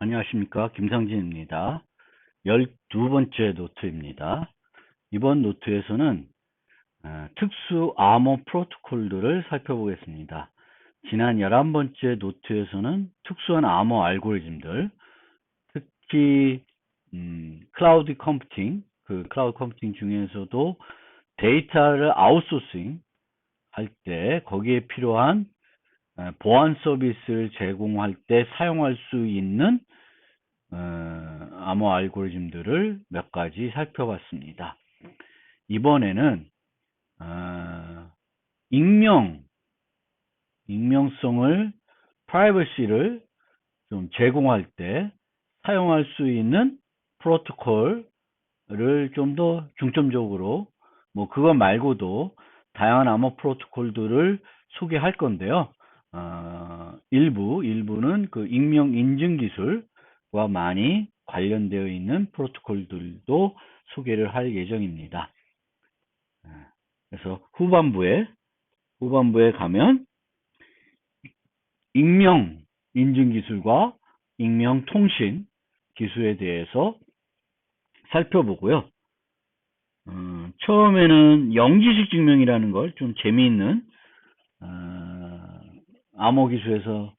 안녕하십니까. 김상진입니다. 12번째 노트입니다. 이번 노트에서는 특수 암호 프로토콜들을 살펴보겠습니다. 지난 11번째 노트에서는 특수한 암호 알고리즘들, 특히 클라우드 컴퓨팅, 그 클라우드 컴퓨팅 중에서도 데이터를 아웃소싱 할 때 거기에 필요한 보안 서비스를 제공할 때 사용할 수 있는 암호 알고리즘들을 몇 가지 살펴봤습니다. 이번에는 익명성을 프라이버시를 좀 제공할 때 사용할 수 있는 프로토콜을 좀 더 중점적으로 그것 말고도 다양한 암호 프로토콜들을 소개할 건데요. 일부는 그 익명 인증 기술과 많이 관련되어 있는 프로토콜들도 소개를 할 예정입니다. 그래서 후반부에 가면 익명 인증 기술과 익명 통신 기술에 대해서 살펴보고요. 처음에는 영지식 증명이라는 걸 좀 재미있는 암호 기술에서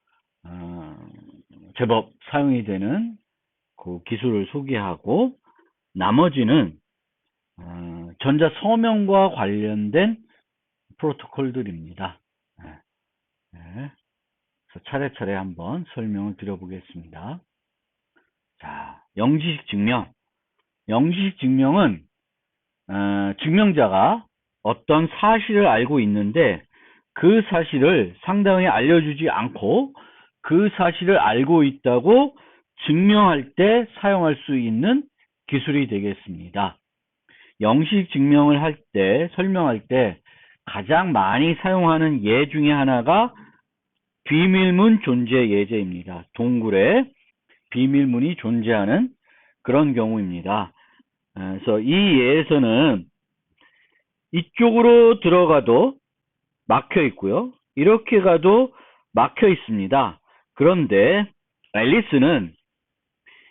제법 사용이 되는 그 기술을 소개하고, 나머지는 전자 서명과 관련된 프로토콜들입니다. 그래서 차례차례 한번 설명을 드려보겠습니다. 자, 영지식 증명. 영지식 증명은 증명자가 어떤 사실을 알고 있는데 그 사실을 상대방에 알려주지 않고 그 사실을 알고 있다고 증명할 때 사용할 수 있는 기술이 되겠습니다. 영지식 증명을 할 때, 설명할 때 가장 많이 사용하는 예 중에 하나가 비밀문 존재 예제입니다. 동굴에 비밀문이 존재하는 그런 경우입니다. 그래서 이 예에서는 이쪽으로 들어가도 막혀 있고요. 이렇게 가도 막혀 있습니다. 그런데 앨리스는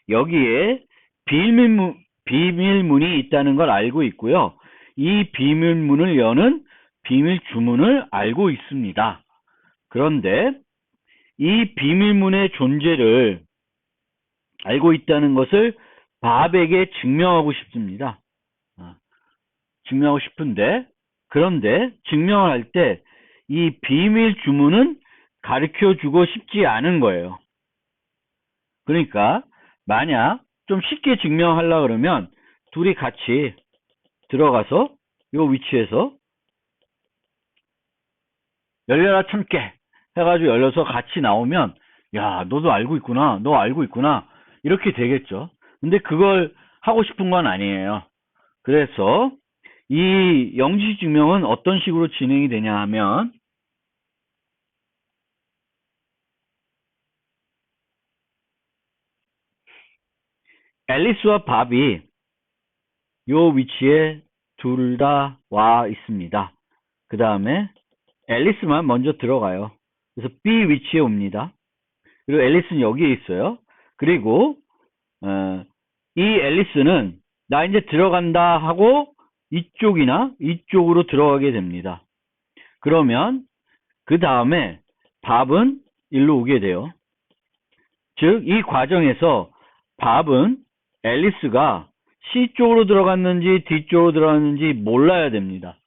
여기에 비밀문이 있다는 걸 알고 있고요. 이 비밀문을 여는 비밀 주문을 알고 있습니다. 그런데 이 비밀문의 존재를 알고 있다는 것을 밥에게 증명하고 싶습니다. 증명하고 싶은데, 그런데 증명을 할 때 이 비밀 주문은 가르쳐 주고 싶지 않은 거예요. 그러니까 만약 좀 쉽게 증명하려고 그러면 둘이 같이 들어가서 이 위치에서 열려라 참깨 해가지고 열려서 같이 나오면, 야, 너도 알고 있구나, 너 알고 있구나, 이렇게 되겠죠. 근데 그걸 하고 싶은 건 아니에요. 그래서 이 영지식 증명은 어떤 식으로 진행이 되냐 하면, 앨리스와 밥이 요 위치에 둘 다 와 있습니다. 그 다음에 앨리스만 먼저 들어가요. 그래서 B 위치에 옵니다. 그리고 앨리스는 여기에 있어요. 그리고 이 앨리스는 나 이제 들어간다 하고 이쪽이나 이쪽으로 들어가게 됩니다. 그러면 그 다음에 밥은 일로 오게 돼요. 즉, 이 과정에서 밥은 앨리스가 C 쪽으로 들어갔는지 D 쪽으로 들어갔는지 몰라야 됩니다.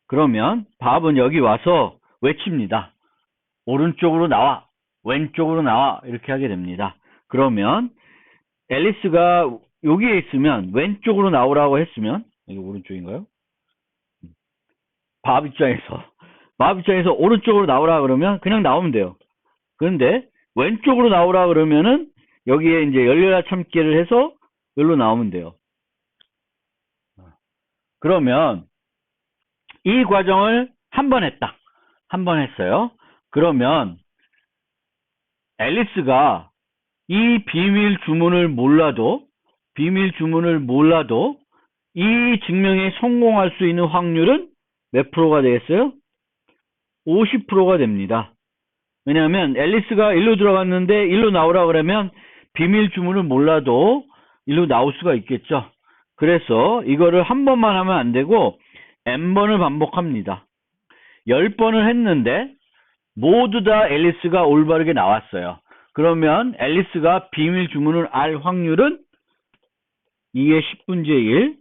그러면 밥은 여기 와서 외칩니다. 오른쪽으로 나와, 왼쪽으로 나와, 이렇게 하게 됩니다. 그러면 앨리스가 여기에 있으면 왼쪽으로 나오라고 했으면, 이게 오른쪽인가요? 밥 입장에서 오른쪽으로 나오라 그러면 그냥 나오면 돼요. 그런데 왼쪽으로 나오라 그러면은 여기에 이제 열려라 참기를 해서 여기로 나오면 돼요. 그러면 이 과정을 한 번 했다. 한 번 했어요. 그러면 앨리스가 이 비밀 주문을 몰라도 이 증명에 성공할 수 있는 확률은 몇 프로가 되겠어요? 50%가 됩니다. 왜냐하면 앨리스가 일로 들어갔는데 일로 나오라 그러면 비밀 주문을 몰라도 일로 나올 수가 있겠죠. 그래서 이거를 한 번만 하면 안 되고 n번을 반복합니다. 10번을 했는데 모두 다 앨리스가 올바르게 나왔어요. 그러면 앨리스가 비밀 주문을 알 확률은 2의 10분의 1,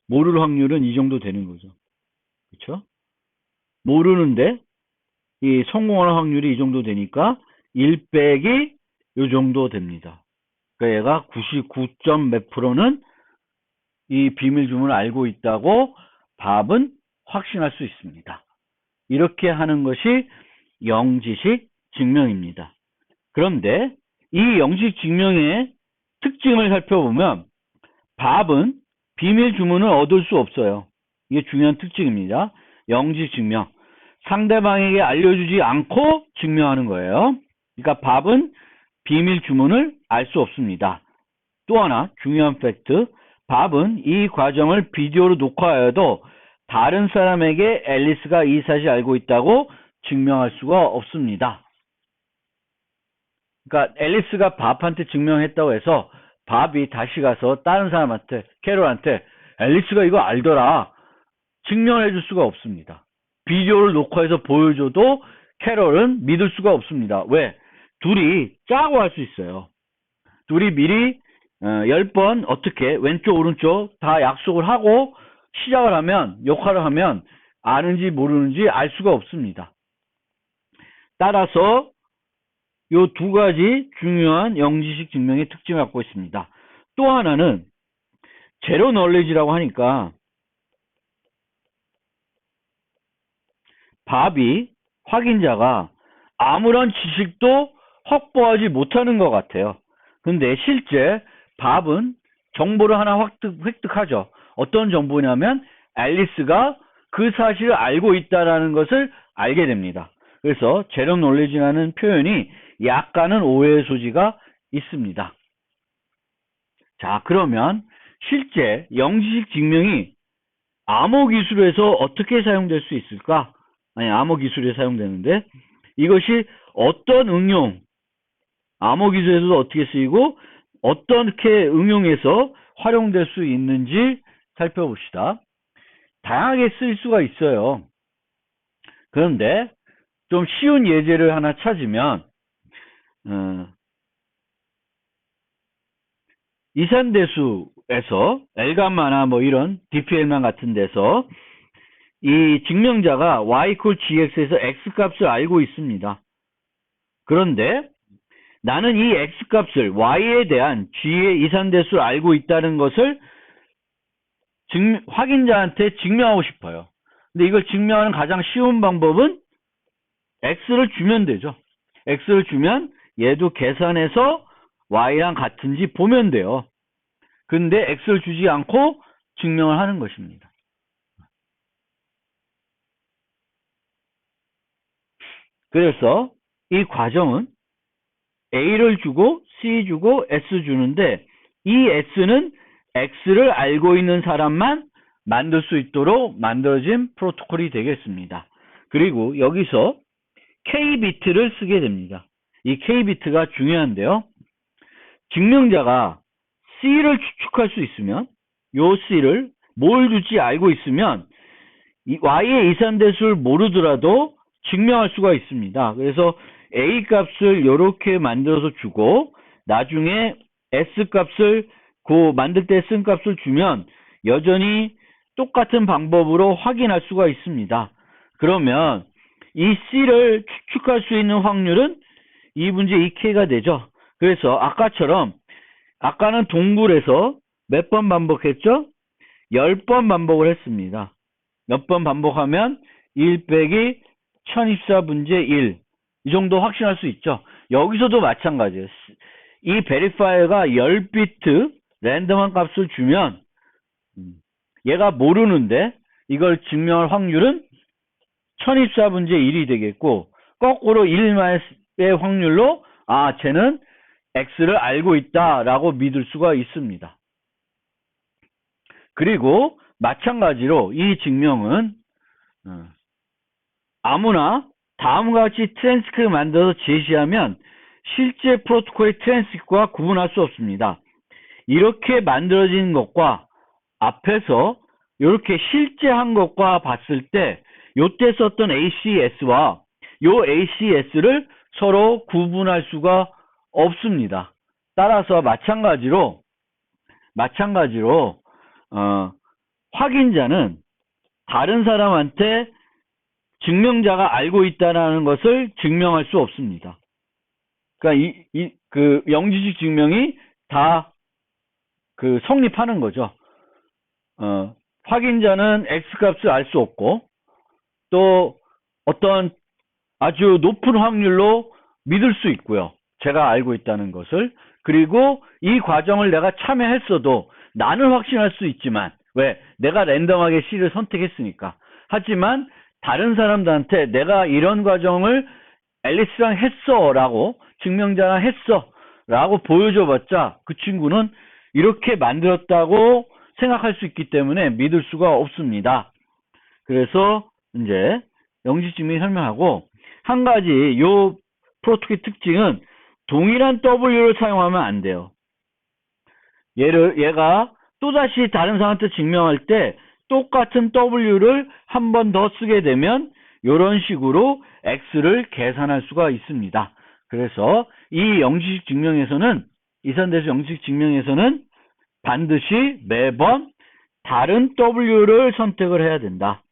모를 확률은 이 정도 되는 거죠. 그렇죠? 모르는데 이 성공할 확률이 이 정도 되니까 1 빼기 이 정도 됩니다. 그러니까 얘가 99점 몇 프로는 이 비밀 주문을 알고 있다고 밥은 확신할 수 있습니다. 이렇게 하는 것이 영지식 증명입니다. 그런데 이 영지식 증명의 특징을 살펴보면 밥은 비밀 주문을 얻을 수 없어요. 이게 중요한 특징입니다. 영지식 증명. 상대방에게 알려주지 않고 증명하는 거예요. 그러니까 밥은 비밀 주문을 알 수 없습니다. 또 하나 중요한 팩트. 밥은 이 과정을 비디오로 녹화하여도 다른 사람에게 앨리스가 이 사실을 알고 있다고 증명할 수가 없습니다. 그러니까 앨리스가 밥한테 증명했다고 해서 밥이 다시 가서 다른 사람한테, 캐롤한테 앨리스가 이거 알더라 증명해 줄 수가 없습니다. 비디오를 녹화해서 보여줘도 캐롤은 믿을 수가 없습니다. 왜? 둘이 짜고 할 수 있어요. 둘이 미리 10번 어떻게 왼쪽 오른쪽 다 약속을 하고 시작을 하면, 역할을 하면 아는지 모르는지 알 수가 없습니다. 따라서 이 두 가지 중요한 영지식 증명의 특징을 갖고 있습니다. 또 하나는 제로 널리지라고 하니까 밥이, 확인자가 아무런 지식도 확보하지 못하는 것 같아요. 근데 실제 밥은 정보를 하나 획득하죠. 어떤 정보냐면 앨리스가 그 사실을 알고 있다는 것을 알게 됩니다. 그래서 제로 놀리지라는 표현이 약간은 오해의 소지가 있습니다. 자, 그러면 실제 영지식 증명이 암호 기술에서 어떻게 사용될 수 있을까? 아니, 암호 기술에 사용되는데 이것이 어떤 응용, 암호 기술에서도 어떻게 쓰이고 어떻게 응용해서 활용될 수 있는지 살펴봅시다. 다양하게 쓰일 수가 있어요. 그런데 좀 쉬운 예제를 하나 찾으면 이산대수에서 엘감마나 뭐 이런 DPL만 같은 데서 이 증명자가 y equal gx에서 x 값을 알고 있습니다. 그런데 나는 이 x 값을 y에 대한 g의 이산대수를 알고 있다는 것을 확인자한테 증명하고 싶어요. 근데 이걸 증명하는 가장 쉬운 방법은 x를 주면 되죠. x를 주면 얘도 계산해서 y랑 같은지 보면 돼요. 근데 x를 주지 않고 증명을 하는 것입니다. 그래서 이 과정은 A를 주고 C 주고 S 주는데 이 S는 X를 알고 있는 사람만 만들 수 있도록 만들어진 프로토콜이 되겠습니다. 그리고 여기서 K비트를 쓰게 됩니다. 이 K비트가 중요한데요. 증명자가 C를 추측할 수 있으면 요 C를 뭘 줄지 알고 있으면 이 Y의 이산대수를 모르더라도 증명할 수가 있습니다. 그래서 A 값을 이렇게 만들어서 주고 나중에 S 값을 그 만들 때 쓴 값을 주면 여전히 똑같은 방법으로 확인할 수가 있습니다. 그러면 이 C를 추측할 수 있는 확률은 2분의 2K가 되죠. 그래서 아까처럼 아까는 동굴에서 몇 번 반복했죠? 10번 반복을 했습니다. 몇 번 반복하면 1 빼기 1024분의 1 이 정도 확신할 수 있죠. 여기서도 마찬가지예요. 이 베리파이어가 10비트 랜덤한 값을 주면 얘가 모르는데 이걸 증명할 확률은 1024분의 1이 되겠고 거꾸로 1의 확률로 쟤는 X를 알고 있다라고 믿을 수가 있습니다. 그리고 마찬가지로 이 증명은 아무나 다음과 같이 트랜스크립트 만들어서 제시하면 실제 프로토콜의 트랜스크립트와 구분할 수 없습니다. 이렇게 만들어진 것과 앞에서 이렇게 실제 한 것과 봤을 때 요때 썼던 ACS와 요 ACS를 서로 구분할 수가 없습니다. 따라서 마찬가지로 확인자는 다른 사람한테 증명자가 알고 있다는 것을 증명할 수 없습니다. 그러니까 그 영지식 증명이 다 그 성립하는 거죠. 확인자는 X값을 알 수 없고 또 어떤 아주 높은 확률로 믿을 수 있고요. 제가 알고 있다는 것을. 그리고 이 과정을 내가 참여했어도 나는 확신할 수 있지만 왜? 내가 랜덤하게 C를 선택했으니까. 하지만 다른 사람들한테 내가 이런 과정을 앨리스랑 했어 라고 증명자랑 했어 라고 보여줘봤자 그 친구는 이렇게 만들었다고 생각할 수 있기 때문에 믿을 수가 없습니다. 그래서 이제 영지식 증명이 설명하고 한 가지 요 프로토콜의 특징은 동일한 W를 사용하면 안 돼요. 얘가 또다시 다른 사람한테 증명할 때 똑같은 W를 한 번 더 쓰게 되면 이런 식으로 X를 계산할 수가 있습니다. 그래서 이 영지식 증명에서는 이산대수 영지식 증명에서는 반드시 매번 다른 W를 선택을 해야 된다.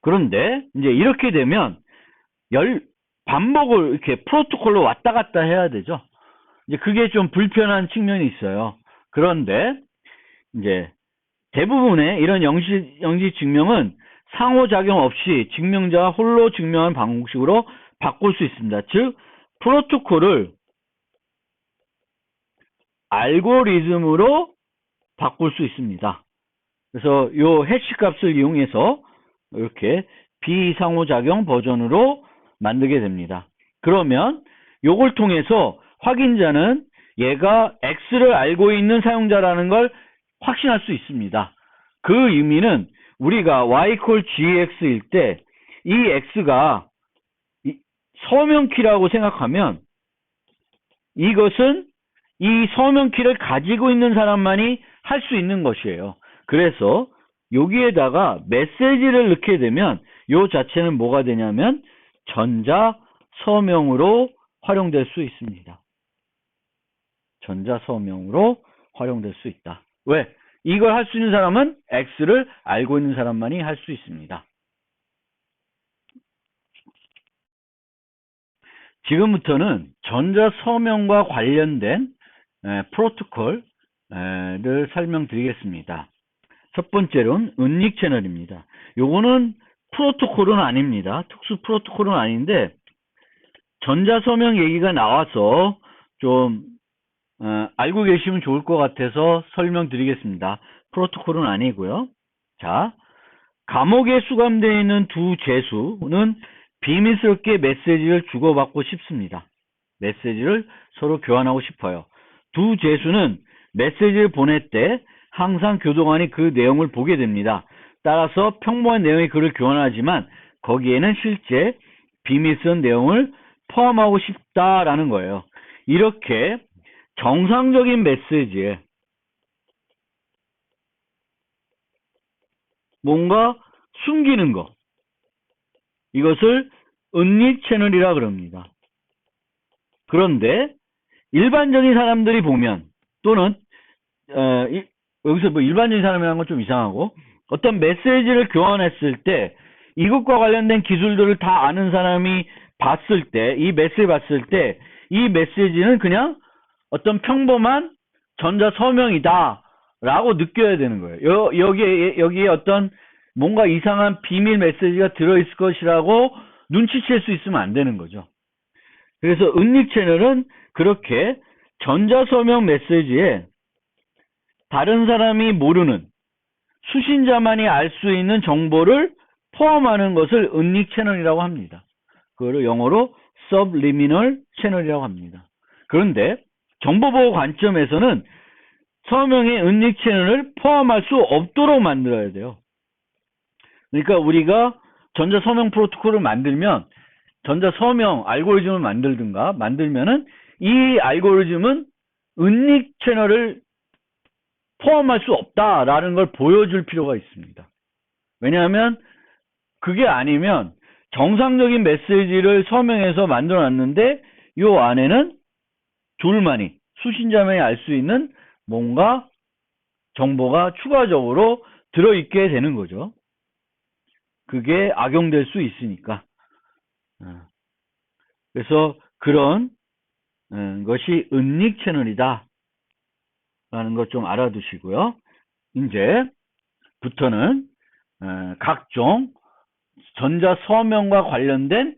그런데 이제 이렇게 되면 반복을 이렇게 프로토콜로 왔다 갔다 해야 되죠. 이제 그게 좀 불편한 측면이 있어요. 그런데 이제 대부분의 이런 영지식 증명은 상호작용 없이 증명자가 홀로 증명한 방식으로 바꿀 수 있습니다. 즉 프로토콜을 알고리즘으로 바꿀 수 있습니다. 그래서 요 해시 값을 이용해서 이렇게 비상호작용 버전으로 만들게 됩니다. 그러면 요걸 통해서 확인자는 얘가 X를 알고 있는 사용자라는 걸 확신할 수 있습니다. 그 의미는 우리가 y gx일 때 이 x가 서명키라고 생각하면 이것은 이 서명키를 가지고 있는 사람만이 할 수 있는 것이에요. 그래서 여기에다가 메시지를 넣게 되면 요 자체는 뭐가 되냐면 전자 서명으로 활용될 수 있습니다. 전자 서명으로 활용될 수 있다. 왜? 이걸 할 수 있는 사람은 X를 알고 있는 사람만이 할 수 있습니다. 지금부터는 전자 서명과 관련된 프로토콜을 설명드리겠습니다. 첫 번째로는 은닉 채널입니다. 요거는 프로토콜은 아닙니다. 특수 프로토콜은 아닌데 전자 서명 얘기가 나와서 좀 알고 계시면 좋을 것 같아서 설명드리겠습니다. 프로토콜은 아니고요. 자, 감옥에 수감되어 있는 두 죄수는 비밀스럽게 메시지를 주고받고 싶습니다. 메시지를 서로 교환하고 싶어요. 두 죄수는 메시지를 보낼 때 항상 교도관이 그 내용을 보게 됩니다. 따라서 평범한 내용의 글을 교환하지만 거기에는 실제 비밀스러운 내용을 포함하고 싶다라는 거예요. 이렇게 정상적인 메시지에 뭔가 숨기는 거, 이것을 은닉 채널이라 그럽니다. 그런데 일반적인 사람들이 보면 또는 여기서 뭐 일반적인 사람이라는 건 좀 이상하고 어떤 메시지를 교환했을 때 이것과 관련된 기술들을 다 아는 사람이 봤을 때 이 메시지를 봤을 때 이 메시지는 그냥 어떤 평범한 전자 서명이다 라고 느껴야 되는 거예요. 여기에 어떤 뭔가 이상한 비밀 메시지가 들어있을 것이라고 눈치챌 수 있으면 안 되는 거죠. 그래서 은닉 채널은 그렇게 전자 서명 메시지에 다른 사람이 모르는 수신자만이 알 수 있는 정보를 포함하는 것을 은닉 채널이라고 합니다. 그걸 영어로 subliminal 채널이라고 합니다. 그런데 정보보호 관점에서는 서명의 은닉 채널을 포함할 수 없도록 만들어야 돼요. 그러니까 우리가 전자 서명 프로토콜을 만들면 전자 서명 알고리즘을 만들면은 이 알고리즘은 은닉 채널을 포함할 수 없다라는 걸 보여줄 필요가 있습니다. 왜냐하면 그게 아니면 정상적인 메시지를 서명해서 만들어 놨는데 이 안에는 둘만이 수신자만이 알 수 있는 뭔가 정보가 추가적으로 들어있게 되는 거죠. 그게 악용될 수 있으니까. 그래서 그런 것이 은닉 채널이다 라는 것 좀 알아두시고요. 이제부터는 각종 전자 서명과 관련된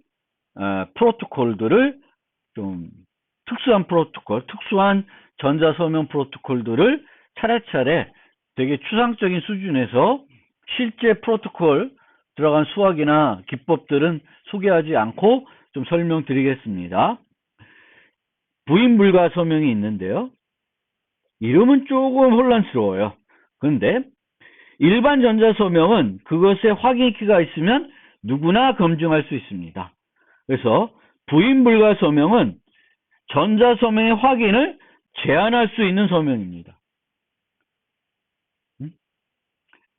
프로토콜들을 좀 특수한 전자 서명 프로토콜들을 차례차례 되게 추상적인 수준에서 실제 프로토콜 들어간 수학이나 기법들은 소개하지 않고 좀 설명드리겠습니다. 부인 불가 서명이 있는데요. 이름은 조금 혼란스러워요. 그런데 일반 전자 서명은 그것에 확인키가 있으면 누구나 검증할 수 있습니다. 그래서 부인 불가 서명은 전자 서명의 확인을 제한할 수 있는 서명입니다.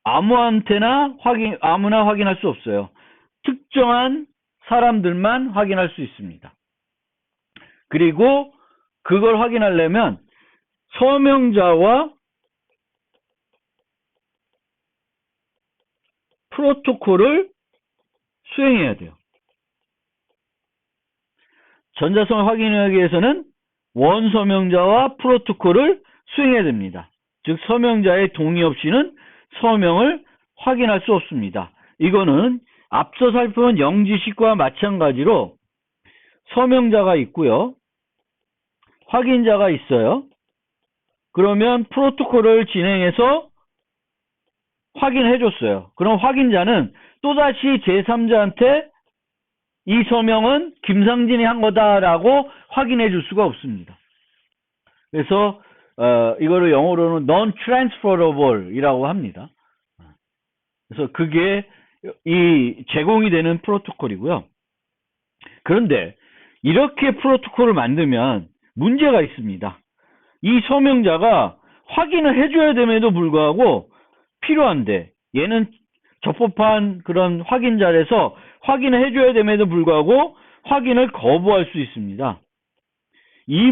아무나 확인할 수 없어요. 특정한 사람들만 확인할 수 있습니다. 그리고 그걸 확인하려면 서명자와 프로토콜을 수행해야 돼요. 전자서명 확인하기 위해서는 원서명자와 프로토콜을 수행해야 됩니다. 즉 서명자의 동의 없이는 서명을 확인할 수 없습니다. 이거는 앞서 살펴본 영지식과 마찬가지로 서명자가 있고요. 확인자가 있어요. 그러면 프로토콜을 진행해서 확인해 줬어요. 그럼 확인자는 또다시 제3자한테 이 서명은 김상진이 한 거다라고 확인해 줄 수가 없습니다. 그래서 이거를 영어로는 non-transferable 이라고 합니다. 그래서 그게 이 제공이 되는 프로토콜이고요. 그런데 이렇게 프로토콜을 만들면 문제가 있습니다. 이 서명자가 확인을 해줘야 됨에도 불구하고 필요한데 얘는 적법한 그런 확인자라서 확인을 해줘야 됨에도 불구하고 확인을 거부할 수 있습니다. 이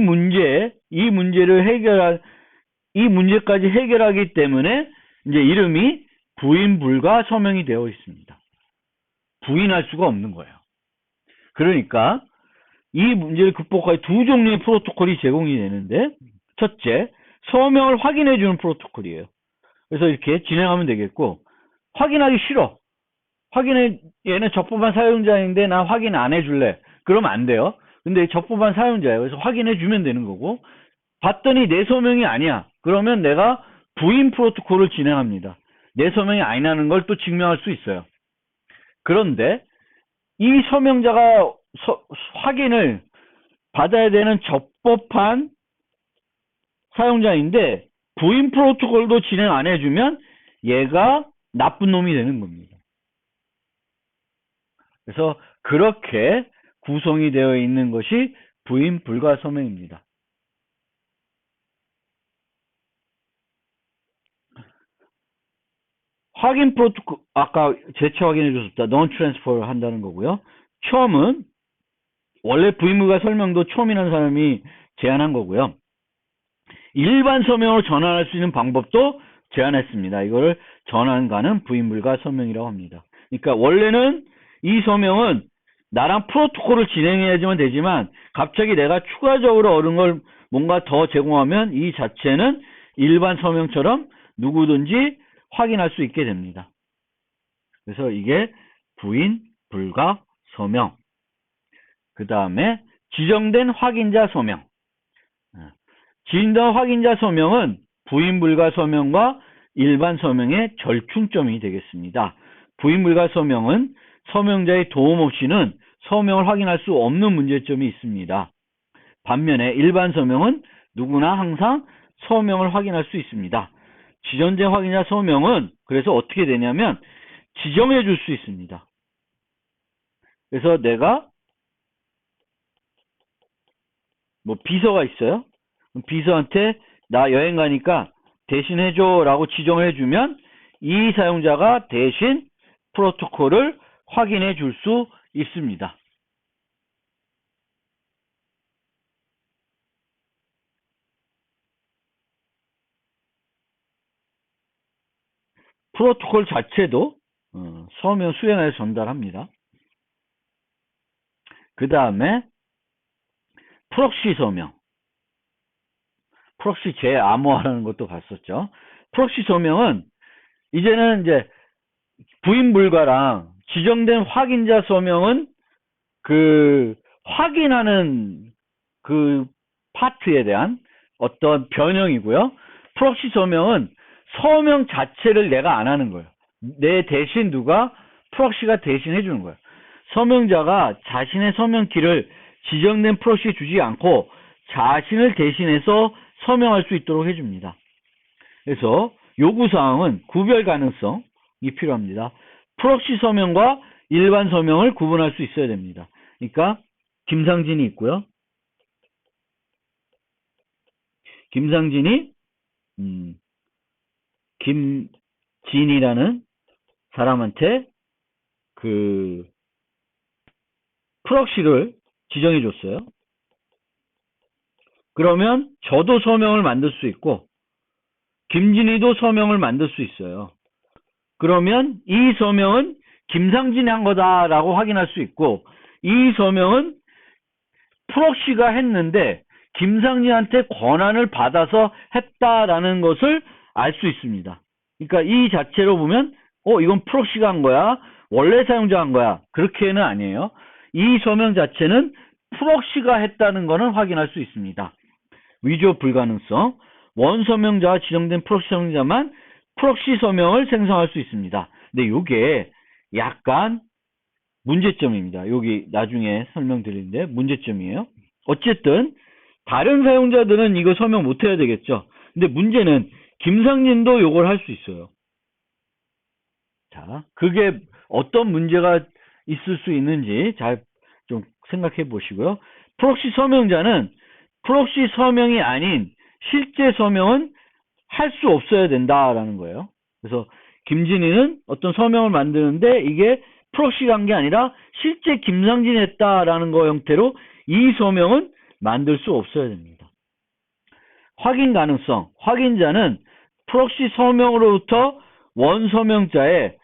문제까지 해결하기 때문에 이제 이름이 부인 불가 서명이 되어 있습니다. 부인할 수가 없는 거예요. 그러니까 이 문제를 극복하기 두 종류의 프로토콜이 제공이 되는데, 첫째, 서명을 확인해 주는 프로토콜이에요. 그래서 이렇게 진행하면 되겠고, 확인하기 싫어. 얘는 적법한 사용자인데 나 확인 안 해줄래. 그러면 안 돼요. 근데 적법한 사용자예요. 그래서 확인해 주면 되는 거고, 봤더니 내 서명이 아니야. 그러면 내가 부인 프로토콜을 진행합니다. 내 서명이 아니라는 걸 또 증명할 수 있어요. 그런데 이 서명자가 확인을 받아야 되는 적법한 사용자인데 부인 프로토콜도 진행 안 해주면 얘가 나쁜 놈이 되는 겁니다. 그래서 그렇게 구성이 되어 있는 것이 부인 불가 서명입니다. 확인 프로토콜, 아까 재차 확인해 줬었다. non transfer 한다는 거고요. 처음은 원래 부인 불가 설명도 처음이라는 사람이 제안한 거고요. 일반 서명으로 전환할 수 있는 방법도 제안했습니다. 이거를 전환 가능 부인 불가 서명이라고 합니다. 그러니까 원래는 이 서명은 나랑 프로토콜을 진행해야지만 되지만 갑자기 내가 추가적으로 얻은 걸 뭔가 더 제공하면 이 자체는 일반 서명처럼 누구든지 확인할 수 있게 됩니다. 그래서 이게 부인 불가 서명. 그 다음에 지정된 확인자 서명. 지정된 확인자 서명은 부인 불가 서명과 일반 서명의 절충점이 되겠습니다. 부인 불가 서명은 서명자의 도움 없이는 서명을 확인할 수 없는 문제점이 있습니다. 반면에 일반 서명은 누구나 항상 서명을 확인할 수 있습니다. 지정된 확인자 서명은 그래서 어떻게 되냐면 지정해 줄 수 있습니다. 그래서 내가 뭐 비서가 있어요. 비서한테 나 여행 가니까 대신 해줘라고 지정을 해주면 이 사용자가 대신 프로토콜을 확인해 줄 수 있습니다. 프로토콜 자체도 서명 수행해서 전달합니다. 그 다음에 프록시 서명. 프록시 재암호화라는 것도 봤었죠. 프록시 서명은 이제는 이제 부인 불가랑 지정된 확인자 서명은 그 확인하는 그 파트에 대한 어떤 변형이고요. 프록시 서명은 서명 자체를 내가 안 하는 거예요. 내 대신 누가 프록시가 대신 해주는 거예요. 서명자가 자신의 서명키를 지정된 프록시에 주지 않고 자신을 대신해서 서명할 수 있도록 해줍니다. 그래서 요구사항은 구별 가능성이 필요합니다. 프록시 서명과 일반 서명을 구분할 수 있어야 됩니다. 그러니까 김상진이 있고요. 김상진이 김진이라는 사람한테 그 프록시를 지정해 줬어요. 그러면 저도 서명을 만들 수 있고 김진이도 서명을 만들 수 있어요. 그러면 이 서명은 김상진이 한 거다라고 확인할 수 있고 이 서명은 프록시가 했는데 김상진한테 권한을 받아서 했다라는 것을 알 수 있습니다. 그러니까 이 자체로 보면 이건 프록시가 한 거야. 원래 사용자가 한 거야. 그렇게는 아니에요. 이 서명 자체는 프록시가 했다는 것은 확인할 수 있습니다. 위조 불가능성. 원서명자와 지정된 프록시 서명자만 프록시 서명을 생성할 수 있습니다. 근데 이게 약간 문제점입니다. 여기 나중에 설명드리는데 문제점이에요. 어쨌든 다른 사용자들은 이거 서명 못해야 되겠죠. 근데 문제는 김상진도 이걸 할 수 있어요. 자, 그게 어떤 문제가 있을 수 있는지 잘 좀 생각해 보시고요. 프록시 서명자는 프록시 서명이 아닌 실제 서명은 할 수 없어야 된다라는 거예요. 그래서 김진희는 어떤 서명을 만드는데 이게 프록시가 한 게 아니라 실제 김상진이 했다라는 거 형태로 이 서명은 만들 수 없어야 됩니다. 확인 가능성. 확인자는 프록시 서명으로부터 원서명자의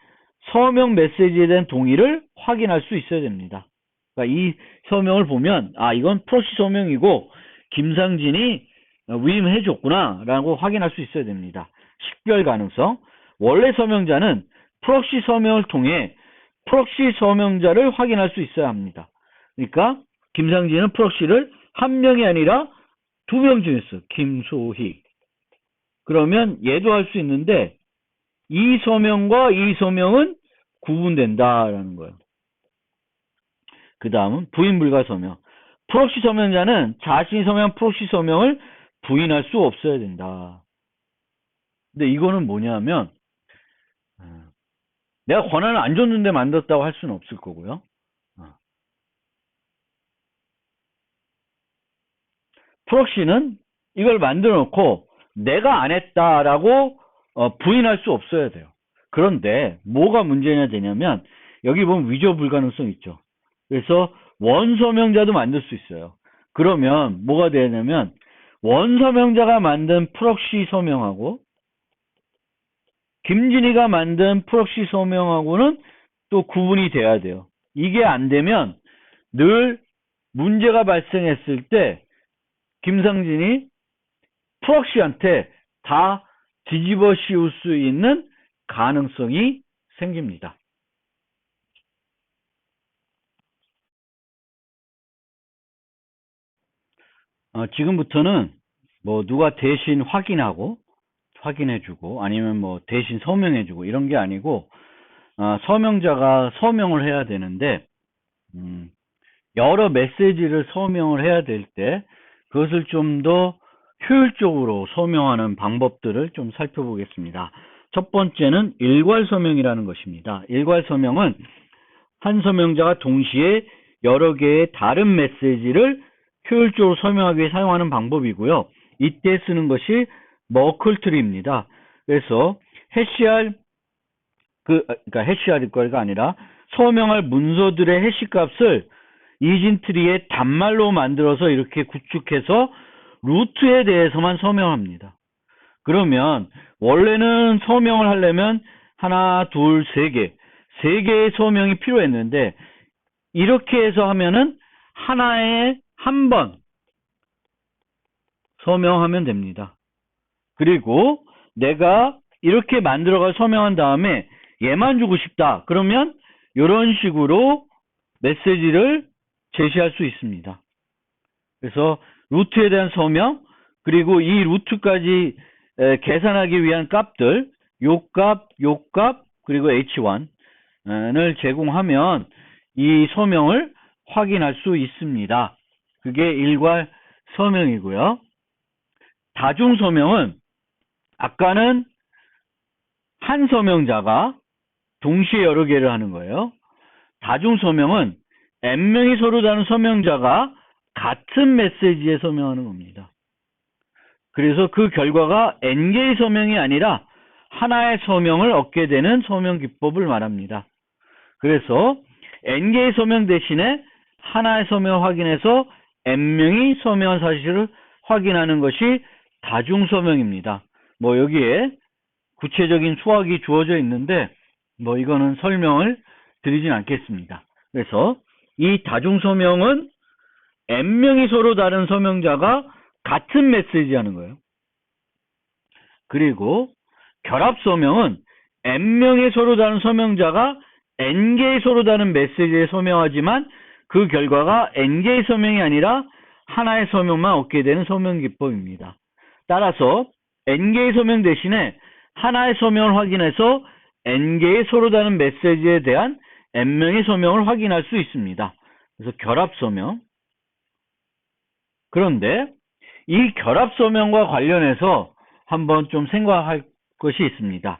서명 메시지에 대한 동의를 확인할 수 있어야 됩니다. 그러니까 이 서명을 보면 이건 프록시 서명이고 김상진이 위임해 줬구나 라고 확인할 수 있어야 됩니다. 식별 가능성. 원래 서명자는 프록시 서명을 통해 프록시 서명자를 확인할 수 있어야 합니다. 그러니까 김상진은 프록시를 한 명이 아니라 두 명 중에서 김소희. 그러면 얘도 할 수 있는데 이 서명과 이 서명은 구분된다라는 거예요. 그 다음은 부인 불가 서명. 프록시 서명자는 자신이 서명한 프록시 서명을 부인할 수 없어야 된다. 근데 이거는 뭐냐면 내가 권한을 안 줬는데 만들었다고 할 수는 없을 거고요. 프록시는 이걸 만들어 놓고 내가 안 했다라고 부인할 수 없어야 돼요. 그런데 뭐가 문제냐 되냐면 여기 보면 위조 불가능성 있죠. 그래서 원서명자도 만들 수 있어요. 그러면 뭐가 되냐면 원서명자가 만든 프록시 서명하고 김진희가 만든 프록시 서명하고는 또 구분이 돼야 돼요. 이게 안 되면 늘 문제가 발생했을 때 김상진이 프록시한테 다 뒤집어 씌울 수 있는 가능성이 생깁니다. 지금부터는 뭐 누가 대신 확인해주고 아니면 뭐 대신 서명해주고 이런 게 아니고 서명자가 서명을 해야 되는데 여러 메시지를 서명을 해야 될 때 그것을 좀 더 효율적으로 서명하는 방법들을 좀 살펴보겠습니다. 첫 번째는 일괄 서명이라는 것입니다. 일괄 서명은 한 서명자가 동시에 여러 개의 다른 메시지를 효율적으로 설명하기 위해 사용하는 방법이고요. 이때 쓰는 것이 머클트리입니다. 그래서 해시할 그러니까 해시할 거가 아니라 서명할 문서들의 해시 값을 이진트리의 단말로 만들어서 이렇게 구축해서 루트에 대해서만 서명합니다. 그러면 원래는 서명을 하려면 하나, 둘, 세 개의 서명이 필요했는데 이렇게 해서 하면은 하나에 한 번 서명하면 됩니다. 그리고 내가 이렇게 만들어가 서명한 다음에 얘만 주고 싶다. 그러면 이런 식으로 메시지를 제시할 수 있습니다. 그래서 루트에 대한 서명, 그리고 이 루트까지 계산하기 위한 값들, 요 값, 그리고 H1을 제공하면 이 서명을 확인할 수 있습니다. 그게 일괄 서명이고요. 다중 서명은 아까는 한 서명자가 동시에 여러 개를 하는 거예요. 다중 서명은 n명이 서로 다른 서명자가 같은 메시지에 서명하는 겁니다. 그래서 그 결과가 n개의 서명이 아니라 하나의 서명을 얻게 되는 서명 기법을 말합니다. 그래서 n개의 서명 대신에 하나의 서명을 확인해서 n명이 서명한 사실을 확인하는 것이 다중 서명입니다. 뭐 여기에 구체적인 수학이 주어져 있는데 뭐 이거는 설명을 드리진 않겠습니다. 그래서 이 다중 서명은 n명이 서로 다른 서명자가 같은 메시지 하는 거예요. 그리고 결합 서명은 n명의 서로 다른 서명자가 n개의 서로 다른 메시지에 서명하지만 그 결과가 n개의 서명이 아니라 하나의 서명만 얻게 되는 서명 기법입니다. 따라서 n개의 서명 대신에 하나의 서명을 확인해서 n개의 서로 다른 메시지에 대한 n명의 서명을 확인할 수 있습니다. 그래서 결합 서명. 그런데 이 결합 서명과 관련해서 한번 좀 생각할 것이 있습니다.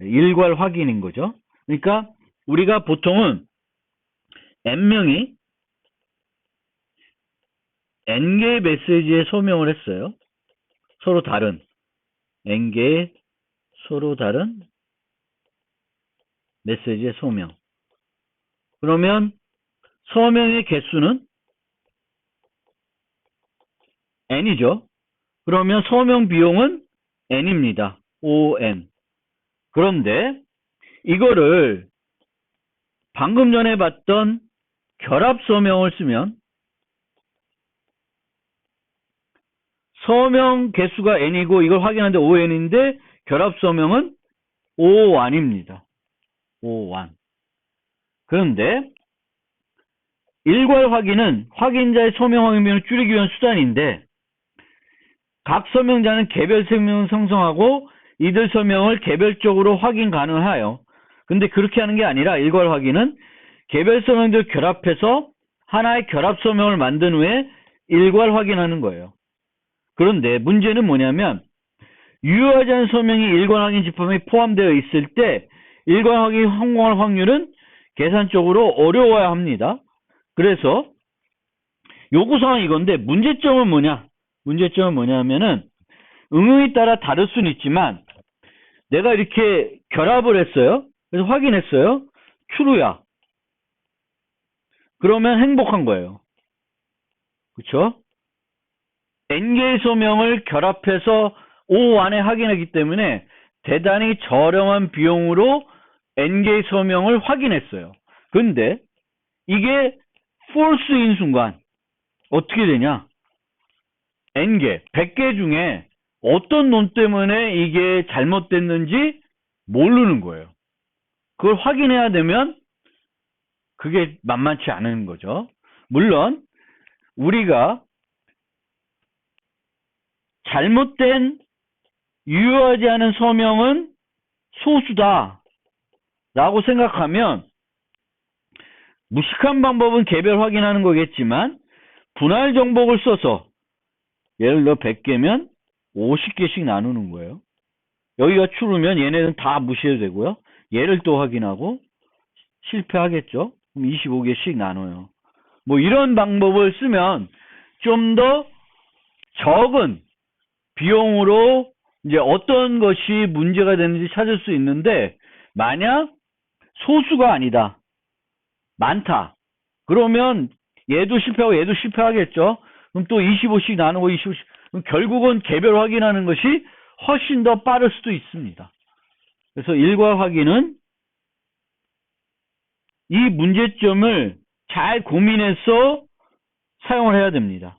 일괄 확인인 거죠. 그러니까 우리가 보통은 n명이 n개의 메시지에 서명을 했어요. 서로 다른 n개의 서로 다른 메시지의 서명. 그러면 서명의 개수는 n이죠. 그러면 서명 비용은 n입니다. on. 그런데 이거를 방금 전에 봤던 결합 서명을 쓰면 서명 개수가 n이고 이걸 확인하는데 on인데 결합 서명은 o1입니다. o1. 그런데 일괄 확인은 확인자의 서명 확인비용을 줄이기 위한 수단인데 각 서명자는 개별 서명을 생성하고 이들 서명을 개별적으로 확인 가능하여. 근데 그렇게 하는 게 아니라 일괄 확인은 개별 서명들 결합해서 하나의 결합 서명을 만든 후에 일괄 확인하는 거예요. 그런데 문제는 뭐냐면 유효하지 않은 서명이 일괄 확인 집합에 포함되어 있을 때 일괄 확인 성공할 확률은 계산적으로 어려워야 합니다. 그래서 요구사항이 이건데 문제점은 뭐냐? 문제점은 뭐냐면은 응용에 따라 다를 수는 있지만 내가 이렇게 결합을 했어요. 그래서 확인했어요. true야. 그러면 행복한 거예요. 그렇죠? n개의 서명을 결합해서 O 안에 확인하기 때문에 대단히 저렴한 비용으로 n개의 서명을 확인했어요. 근데 이게 false인 순간 어떻게 되냐? n개, 100개 중에 어떤 놈 때문에 이게 잘못됐는지 모르는 거예요. 그걸 확인해야 되면 그게 만만치 않은 거죠. 물론 우리가 잘못된 유효하지 않은 서명은 소수다 라고 생각하면 무식한 방법은 개별 확인하는 거겠지만 분할 정복을 써서 예를 들어 100개면 50개씩 나누는 거예요. 여기가 true면 얘네는 다 무시해도 되고요. 얘를 또 확인하고 실패하겠죠. 그럼 25개씩 나눠요. 뭐 이런 방법을 쓰면 좀 더 적은 비용으로 이제 어떤 것이 문제가 되는지 찾을 수 있는데, 만약 소수가 아니다, 많다, 그러면 얘도 실패하고 얘도 실패하겠죠. 그럼 또 25씩 나누고 25씩, 그럼 결국은 개별 확인하는 것이 훨씬 더 빠를 수도 있습니다. 그래서 일괄 확인은 이 문제점을 잘 고민해서 사용을 해야 됩니다.